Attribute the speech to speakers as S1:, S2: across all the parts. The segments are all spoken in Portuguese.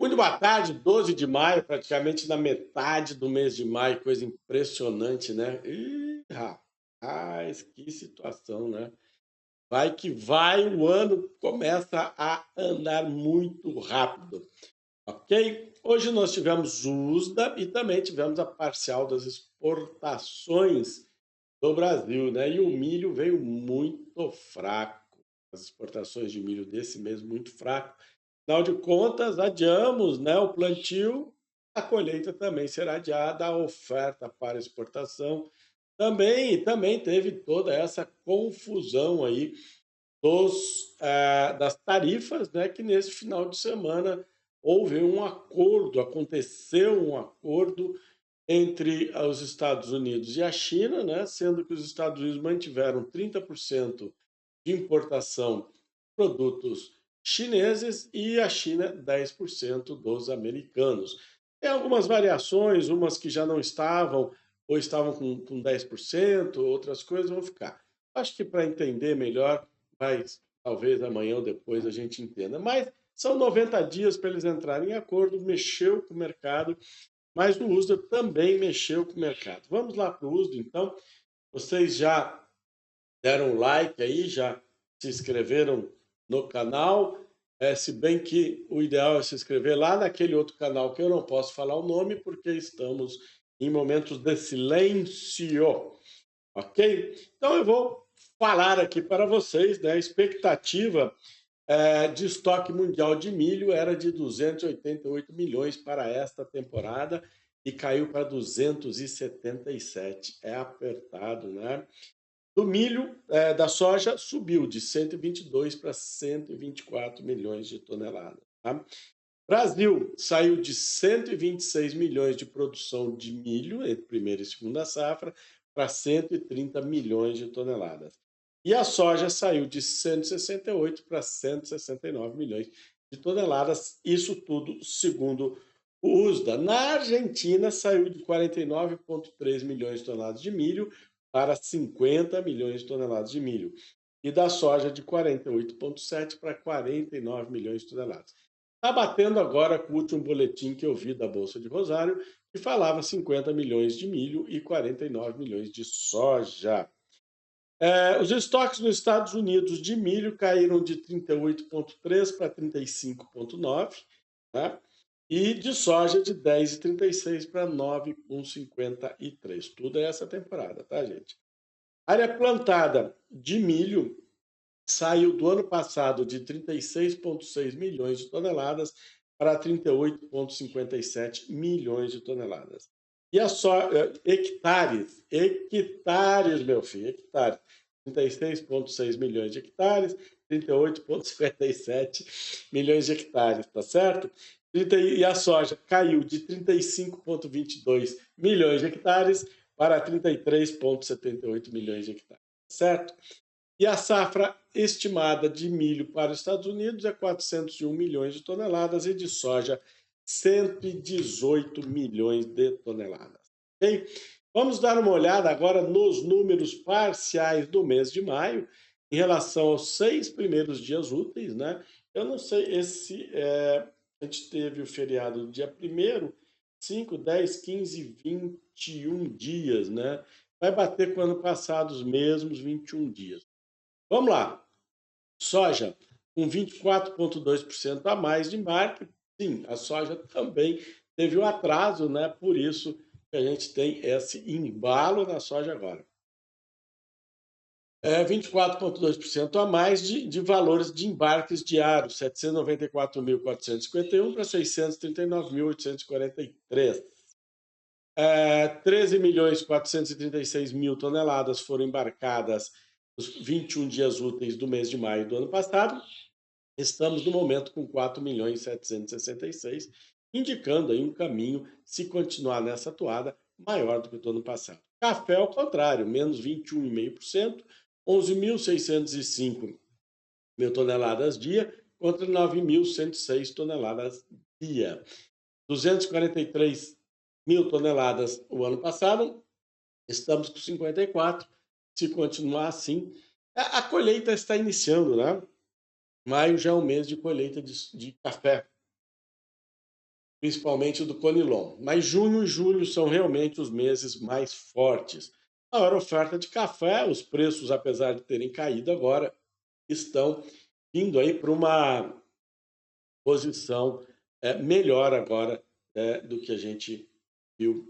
S1: Muito boa tarde, 12 de maio, praticamente na metade do mês de maio, coisa impressionante, né? Ih, rapaz, que situação, né? Vai que vai, o ano começa a andar muito rápido, ok? Hoje nós tivemos USDA e também tivemos a parcial das exportações do Brasil, né? E o milho veio muito fraco. As exportações de milho desse mês muito fraco. Afinal de contas, adiamos, né, o plantio, a colheita também será adiada, a oferta para exportação também teve toda essa confusão aí das tarifas, né, que nesse final de semana houve um acordo, aconteceu um acordo entre os Estados Unidos e a China, né, sendo que os Estados Unidos mantiveram 30% de importação de produtos chineses e a China 10% dos americanos. Tem algumas variações, umas que já não estavam ou estavam com 10%, outras coisas vão ficar. Acho que para entender melhor, mas talvez amanhã ou depois a gente entenda. Mas são 90 dias para eles entrarem em acordo, mexeu com o mercado, mas o USDA também mexeu com o mercado. Vamos lá para o USDA, então. Vocês já deram like aí, já se inscreveram no canal. Se bem que o ideal é se inscrever lá naquele outro canal que eu não posso falar o nome, porque estamos em momentos de silêncio, ok? Então eu vou falar aqui para vocês, né? A expectativa de estoque mundial de milho era de 288 milhões para esta temporada e caiu para 277. É apertado, né? Do milho, da soja, subiu de 122 para 124 milhões de toneladas. Tá? Brasil saiu de 126 milhões de produção de milho entre primeira e segunda safra para 130 milhões de toneladas. E a soja saiu de 168 para 169 milhões de toneladas, isso tudo segundo o USDA. Na Argentina, saiu de 49,3 milhões de toneladas de milho para 50 milhões de toneladas de milho. E da soja, de 48,7 para 49 milhões de toneladas. Está batendo agora com o último boletim que eu vi da Bolsa de Rosário, que falava 50 milhões de milho e 49 milhões de soja. Os estoques nos Estados Unidos de milho caíram de 38,3 para 35,9, né? E de soja de 10,36 para 9,53. Tudo é essa temporada, tá, gente? Área plantada de milho saiu do ano passado de 36,6 milhões de toneladas para 38,57 milhões de toneladas. E a hectares, meu filho, hectares. 36,6 milhões de hectares, 38,57 milhões de hectares, tá certo? E a soja caiu de 35,22 milhões de hectares para 33,78 milhões de hectares, certo? E a safra estimada de milho para os Estados Unidos é 401 milhões de toneladas e de soja 118 milhões de toneladas. Ok? Vamos dar uma olhada agora nos números parciais do mês de maio em relação aos 6 primeiros dias úteis, né? Eu não sei, a gente teve o feriado do dia 1º, 5, 10, 15, 21 dias, né? Vai bater com o ano passado os mesmos 21 dias. Vamos lá. Soja com 24,2% a mais de embarque. Sim, a soja também teve um atraso, né? Por isso que a gente tem esse embalo na soja agora. 24,2% a mais de valores de embarques diários, 794.451 para 639.843. 13 milhões 436 mil toneladas foram embarcadas nos 21 dias úteis do mês de maio do ano passado. Estamos no momento com 4 milhões 766, indicando aí um caminho, se continuar nessa toada, maior do que o do ano passado. Café, ao contrário, menos 21,5%, 11.605 mil toneladas dia, contra 9.106 toneladas dia. 243 mil toneladas o ano passado, estamos com 54. Se continuar assim, a colheita está iniciando, né? Maio já é o mês de colheita de café. principalmente do Conilon. Mas junho e julho são realmente os meses mais fortes. Agora, a oferta de café, os preços, apesar de terem caído agora, estão indo aí para uma posição melhor agora do que a gente viu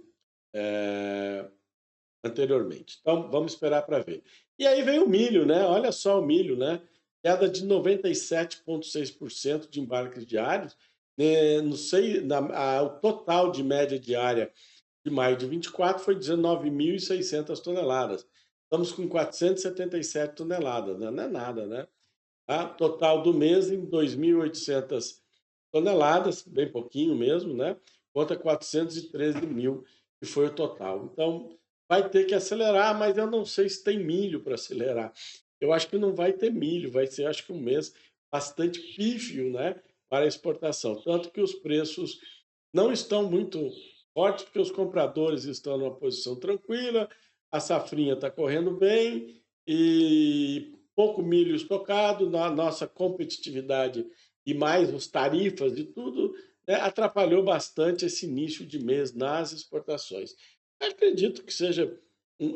S1: é, anteriormente. Então, vamos esperar para ver. E aí vem o milho, né? Olha só o milho, né? Queda de 97,6% de embarques diários. Não sei, o total de média diária de maio de 24 foi 19.600 toneladas. Estamos com 477 toneladas, né? Não é nada, né? Total do mês em 2.800 toneladas, bem pouquinho mesmo, né? Contra 413 mil, que foi o total. Então, vai ter que acelerar, mas eu não sei se tem milho para acelerar. Eu acho que não vai ter milho, vai ser, acho que um mês bastante pífio, né? Para exportação. Tanto que os preços não estão muito fortes, porque os compradores estão numa posição tranquila, a safrinha está correndo bem e pouco milho estocado, na nossa competitividade e mais os tarifas e tudo, né, atrapalhou bastante esse início de mês nas exportações. Eu acredito que seja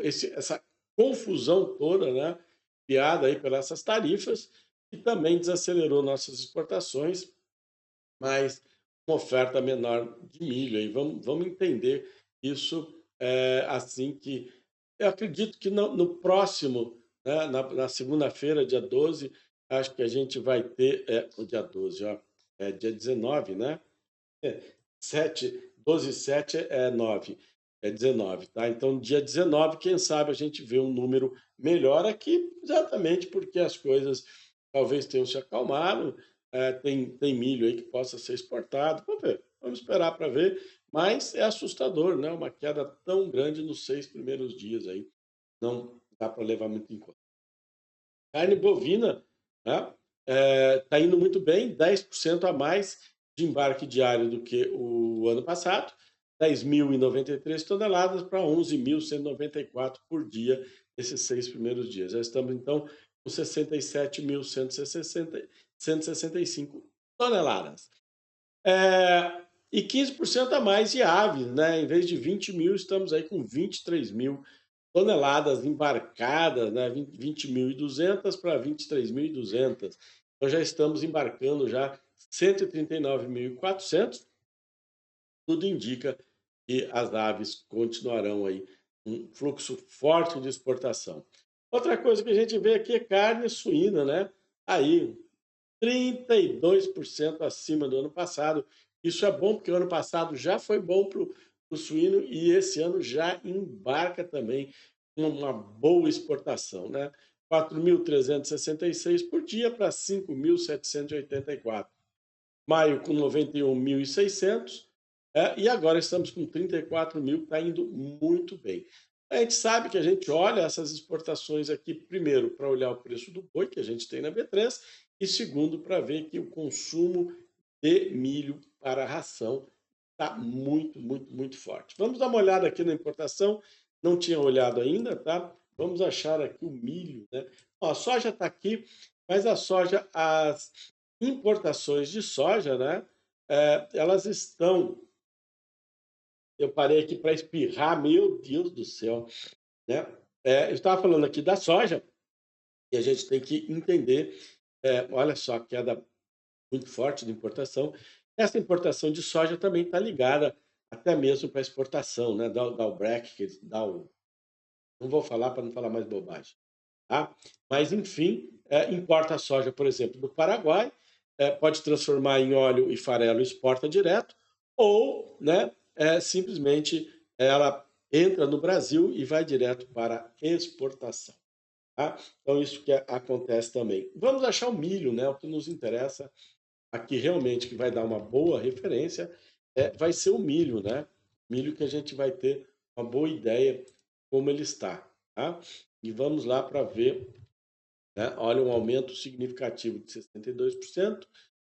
S1: essa confusão toda, né, criada aí pelas essas tarifas, que também desacelerou nossas exportações, mas uma oferta menor de milho. Aí vamos entender isso assim que eu acredito que no próximo, né, na segunda-feira, dia 12, acho que a gente vai ter, o dia 12, ó, dia 19, né? É, 7, 12 e 7 é 9, é 19, tá? Então, dia 19, quem sabe a gente vê um número melhor aqui, exatamente porque as coisas talvez tenham se acalmado, tem milho aí que possa ser exportado, vamos ver, vamos esperar para ver, mas é assustador, né? Uma queda tão grande nos 6 primeiros dias aí, não dá para levar muito em conta. Carne bovina, né? Tá indo muito bem, 10% a mais de embarque diário do que o ano passado, 10.093 toneladas para 11.194 por dia nesses 6 primeiros dias. Já estamos, então, com 67.165 toneladas. E 15% a mais de aves, né? Em vez de 20 mil, estamos aí com 23 mil toneladas embarcadas, né? 20.200 para 23.200. Então já estamos embarcando já 139.400. Tudo indica que as aves continuarão aí um fluxo forte de exportação. Outra coisa que a gente vê aqui é carne suína, né? Aí 32% acima do ano passado. Isso é bom porque o ano passado já foi bom para o suíno e esse ano já embarca também uma boa exportação, né? 4.366 por dia para 5.784. Maio com 91.600 e agora estamos com 34 mil, está indo muito bem. A gente sabe que a gente olha essas exportações aqui, primeiro, para olhar o preço do boi que a gente tem na B3, e segundo, para ver que o consumo de milho para ração está muito, muito, muito forte. Vamos dar uma olhada aqui na importação, não tinha olhado ainda, tá? Vamos achar aqui o milho, né? Ó, a soja está aqui, mas a soja, as importações de soja, né? Elas estão. Eu parei aqui para espirrar, meu Deus do céu, né? Eu estava falando aqui da soja e a gente tem que entender. Olha só, queda muito forte de importação. Essa importação de soja também está ligada até mesmo para a exportação, né? Da Breck, que dá o. Não vou falar para não falar mais bobagem, tá? Mas, enfim, importa a soja, por exemplo, do Paraguai, pode transformar em óleo e farelo e exporta direto, ou né, simplesmente ela entra no Brasil e vai direto para exportação. Tá? Então, isso que acontece também. Vamos achar o milho, né? O que nos interessa aqui realmente, que vai dar uma boa referência, vai ser o milho, né? Milho que a gente vai ter uma boa ideia como ele está. Tá? E vamos lá para ver, né? Olha, um aumento significativo de 62%.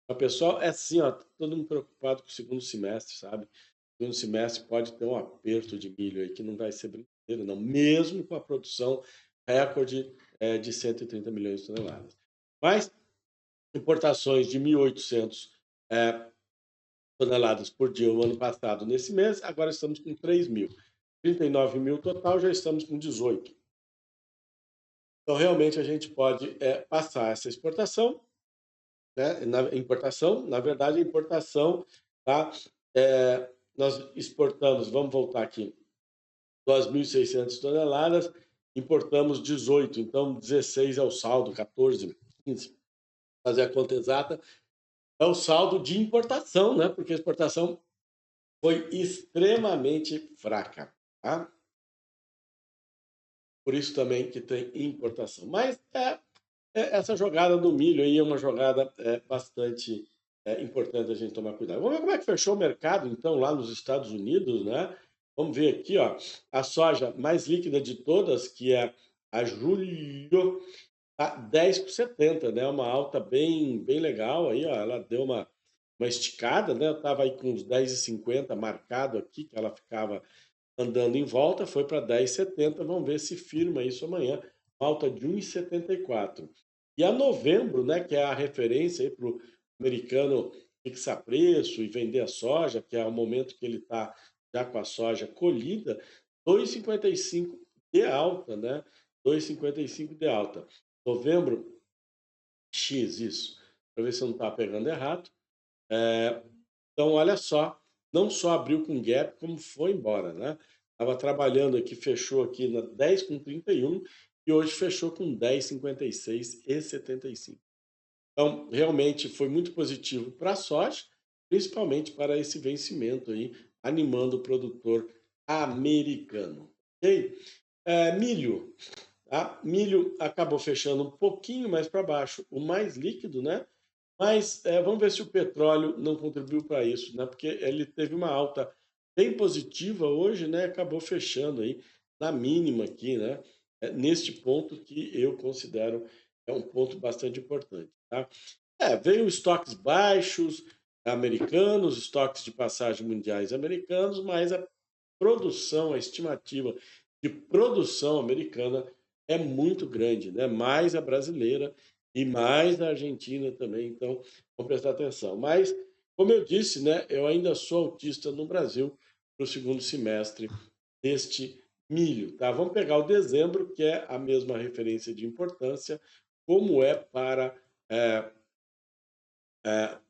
S1: O pessoal é assim, ó, tá todo mundo preocupado com o segundo semestre, sabe? O segundo semestre pode ter um aperto de milho aí que não vai ser brincadeira, não, mesmo com a produção recorde de 130 milhões de toneladas. Mas importações de 1.800 toneladas por dia o ano passado nesse mês, agora estamos com 3 mil. 39 mil total, já estamos com 18. Então, realmente, a gente pode passar essa exportação, né? Importação, na verdade, a importação, tá? Nós exportamos, vamos voltar aqui, 2.600 toneladas, importamos 18, então 16 é o saldo, 14, 15, fazer a conta exata, é o saldo de importação, né? Porque a exportação foi extremamente fraca, tá? Por isso também que tem importação. Mas essa jogada do milho aí é uma jogada bastante importante a gente tomar cuidado. Vamos ver como é que fechou o mercado, então, lá nos Estados Unidos, né? Vamos ver aqui, ó, a soja mais líquida de todas, que é a julho, tá 10,70, né? Uma alta bem, bem legal aí, ó. Ela deu uma esticada, né? Eu tava aí com uns 10,50 marcado aqui, que ela ficava andando em volta, foi para 10,70. Vamos ver se firma isso amanhã. Alta de 1,74. E a novembro, né, que é a referência para o americano fixar preço e vender a soja, que é o momento que ele está já com a soja colhida, 2,55 de alta, né? 2,55 de alta. Novembro, X, isso. Para ver se eu não está pegando errado. Então, olha só, não só abriu com gap, como foi embora, né? Estava trabalhando aqui, fechou aqui na 10,31 e hoje fechou com 10,56 e 75. Então, realmente foi muito positivo para a soja, principalmente para esse vencimento aí, animando o produtor americano. Ok? Milho. Tá? Milho acabou fechando um pouquinho mais para baixo, o mais líquido, né? Mas vamos ver se o petróleo não contribuiu para isso, né? Porque ele teve uma alta bem positiva hoje, né? Acabou fechando aí na mínima aqui, né? Neste ponto que eu considero um ponto bastante importante, tá? Veio estoques baixos americanos, estoques de passagem mundiais americanos, mas a produção, a estimativa de produção americana é muito grande, né? Mais a brasileira e mais a Argentina também, então vamos prestar atenção. Mas, como eu disse, né, eu ainda sou autista no Brasil para o segundo semestre deste milho, tá? Vamos pegar o dezembro, que é a mesma referência de importância, como é para é,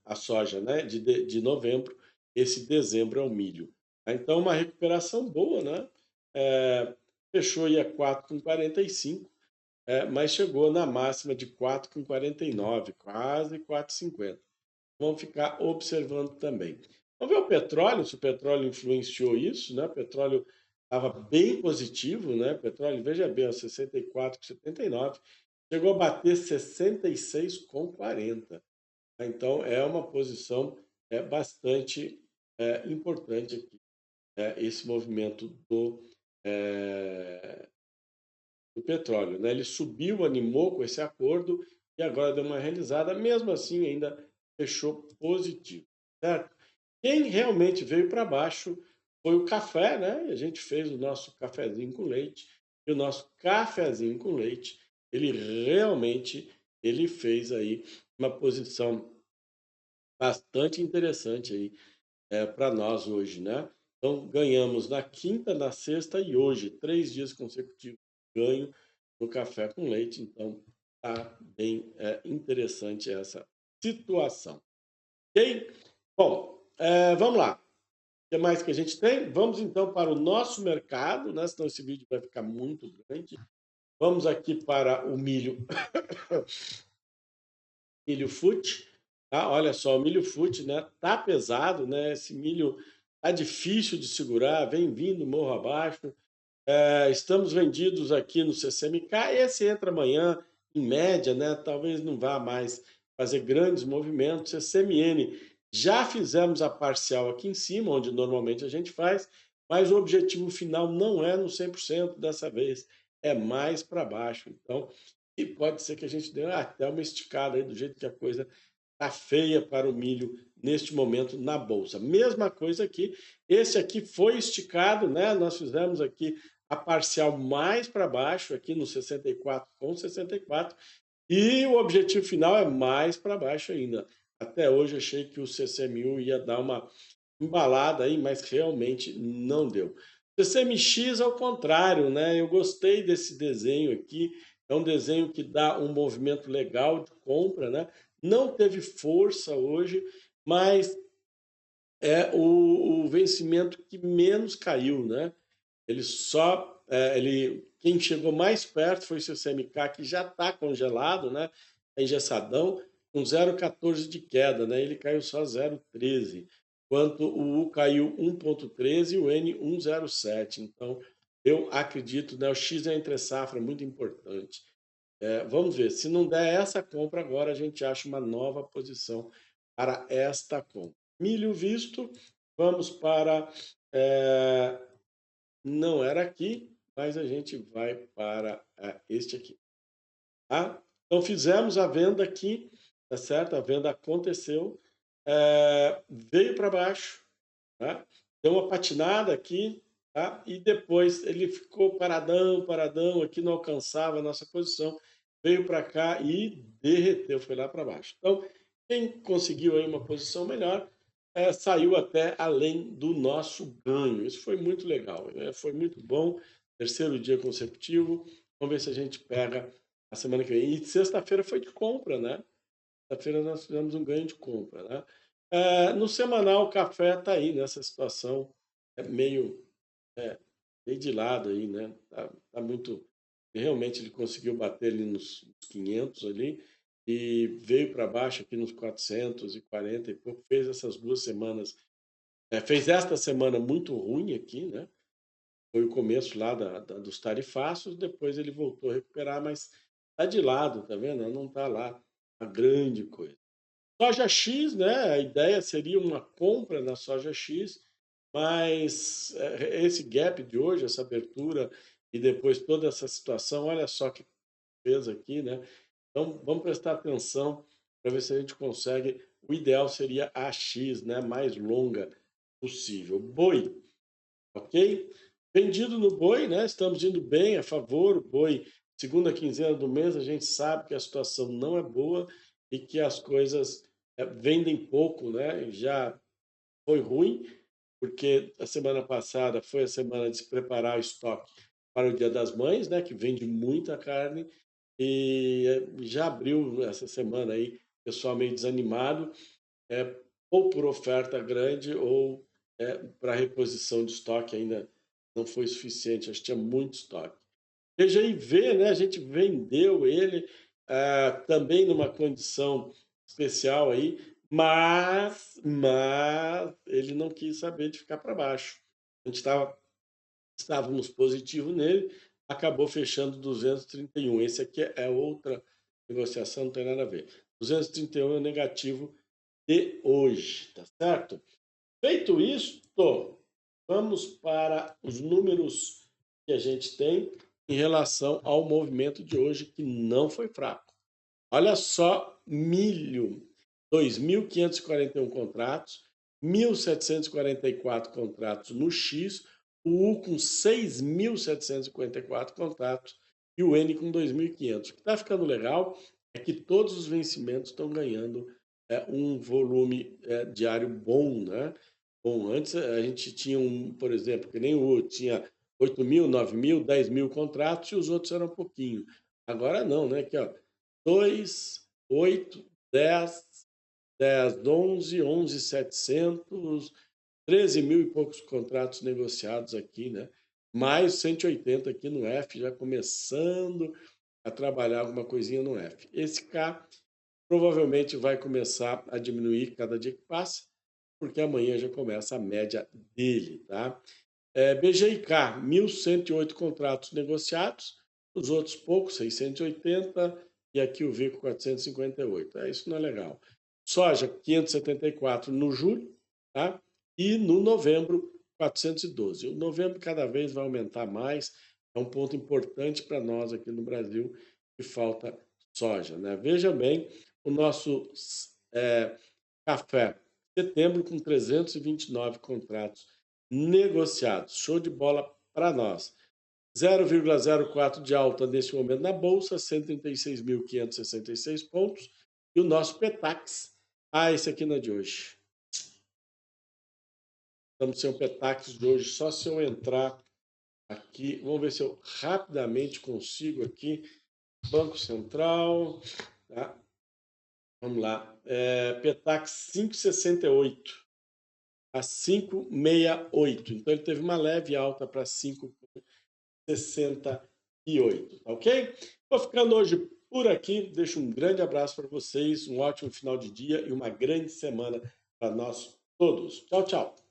S1: a soja, né? De novembro, esse dezembro é o milho. Então, uma recuperação boa, né? Fechou aí a 4,45, mas chegou na máxima de 4,49, quase 4,50. Vamos ficar observando também. Vamos ver o petróleo, se o petróleo influenciou isso, né? O petróleo estava bem positivo, né? O petróleo, veja bem, 64,79, chegou a bater 66,40. Então, é uma posição bastante importante aqui, esse movimento eh, do petróleo, né? Ele subiu, animou com esse acordo e agora deu uma realizada, mesmo assim ainda fechou positivo, certo? Quem realmente veio para baixo foi o café, né? A gente fez o nosso cafezinho com leite e o nosso cafezinho com leite, ele realmente ele fez aí uma posição bastante interessante aí para nós hoje, né? Então ganhamos na quinta, na sexta e hoje, 3 dias consecutivos de ganho no café com leite. Então tá bem interessante essa situação. Ok? Bom, vamos lá. O que mais que a gente tem? Vamos então para o nosso mercado, né? Senão esse vídeo vai ficar muito grande. Vamos aqui para o milho, milho fute. Tá? Olha só, o milho fute, né? Tá pesado, né? Esse milho tá difícil de segurar, vem vindo morro abaixo. Estamos vendidos aqui no CCMK. Esse entra amanhã, em média, né? Talvez não vá mais fazer grandes movimentos. CCMN, já fizemos a parcial aqui em cima, onde normalmente a gente faz, mas o objetivo final não é no 100% dessa vez, é mais para baixo. Então, e pode ser que a gente dê até uma esticada aí, do jeito que a coisa tá feia para o milho neste momento na bolsa. Mesma coisa aqui, esse aqui foi esticado, né? Nós fizemos aqui a parcial mais para baixo, aqui no 64 com 64, e o objetivo final é mais para baixo ainda, Até hoje achei que o CCMU ia dar uma embalada aí, mas realmente não deu. CCMX ao contrário, né? Eu gostei desse desenho aqui. É um desenho que dá um movimento legal de compra, né? Não teve força hoje, mas é o vencimento que menos caiu, né? Ele só, quem chegou mais perto foi o seu CMK, que já está congelado, né? É engessadão, com 0,14 de queda, né? Ele caiu só 0,13, enquanto o U caiu 1,13 e o N 1,07. Então, eu acredito, né? O X é entre safra muito importante. Vamos ver, se não der essa compra agora, a gente acha uma nova posição para esta compra. Milho visto, vamos para. é, não era aqui, mas a gente vai para este aqui. Tá? Então fizemos a venda aqui, tá certo? A venda aconteceu, veio para baixo, tá? Deu uma patinada aqui, tá? E depois ele ficou paradão, paradão, aqui não alcançava a nossa posição, veio para cá e derreteu, foi lá para baixo. Então, quem conseguiu aí uma posição melhor, saiu até além do nosso ganho. Isso foi muito legal, né? Foi muito bom. Terceiro dia consecutivo. Vamos ver se a gente pega a semana que vem. E sexta-feira foi de compra, né? Sexta-feira nós fizemos um ganho de compra, né? No semanal, o café está aí nessa situação, meio, é, meio de lado aí, né? Tá muito. Realmente ele conseguiu bater ali nos 500 ali e veio para baixo aqui nos 440 e pouco. Fez essas 2 semanas, fez esta semana muito ruim aqui, né? Foi o começo lá dos tarifaços, depois ele voltou a recuperar, mas tá de lado, tá vendo? Não tá lá a grande coisa. Soja X, né? A ideia seria uma compra na soja X, mas esse gap de hoje, essa abertura e depois toda essa situação, olha só que fez aqui, né? Então vamos prestar atenção para ver se a gente consegue. O ideal seria a X, né? Mais longa possível. Boi, ok? Vendido no boi, né? Estamos indo bem a favor. O boi, segunda quinzena do mês, a gente sabe que a situação não é boa e que as coisas vendem pouco, né? Já foi ruim, porque a semana passada foi a semana de se preparar o estoque para o Dia das Mães, né? Que vende muita carne e já abriu essa semana aí, pessoal meio desanimado, é, ou por oferta grande ou para reposição de estoque ainda não foi suficiente, acho que tinha muito estoque. PGIV, né, a gente vendeu ele também numa condição especial aí, mas ele não quis saber de ficar para baixo. A gente estávamos positivo nele, acabou fechando 231. Esse aqui é outra negociação, não tem nada a ver. 231 é o negativo de hoje, tá certo? Feito isto, vamos para os números que a gente tem em relação ao movimento de hoje, que não foi fraco. Olha só, milho, 2.541 contratos, 1.744 contratos no X, o U com 6.754 contratos e o N com 2.500. O que está ficando legal é que todos os vencimentos estão ganhando um volume diário bom, né? Bom, antes a gente tinha por exemplo, que nem o U, tinha 8.000, 9.000, 10.000 contratos e os outros eram um pouquinho. Agora não, né? Aqui, ó, 2, 8, 10, 10, 11, 11.700, 13 mil e poucos contratos negociados aqui, né? Mais 180 aqui no F, já começando a trabalhar alguma coisinha no F. Esse K provavelmente vai começar a diminuir cada dia que passa, porque amanhã já começa a média dele, tá? BGIK, 1.108 contratos negociados, os outros poucos, 680, e aqui o VICO 458. Isso não é legal. Soja, 574 no julho, tá? E no novembro, 412. O novembro cada vez vai aumentar mais, é um ponto importante para nós aqui no Brasil, que falta soja, né? Veja bem, o nosso café, setembro com 329 contratos negociados. Show de bola para nós. 0,04 de alta neste momento na bolsa, 136.566 pontos. E o nosso Petax Ah, esse aqui não é de hoje. Estamos sem o Petax de hoje. Só se eu entrar aqui. Vamos ver se eu rapidamente consigo aqui. Banco Central. Tá? Vamos lá. Petax 5,68 a 5,68. Então ele teve uma leve alta para 5,68. Tá ok? Vou ficando hoje por aqui. Deixo um grande abraço para vocês, um ótimo final de dia e uma grande semana para nós todos. Tchau, tchau.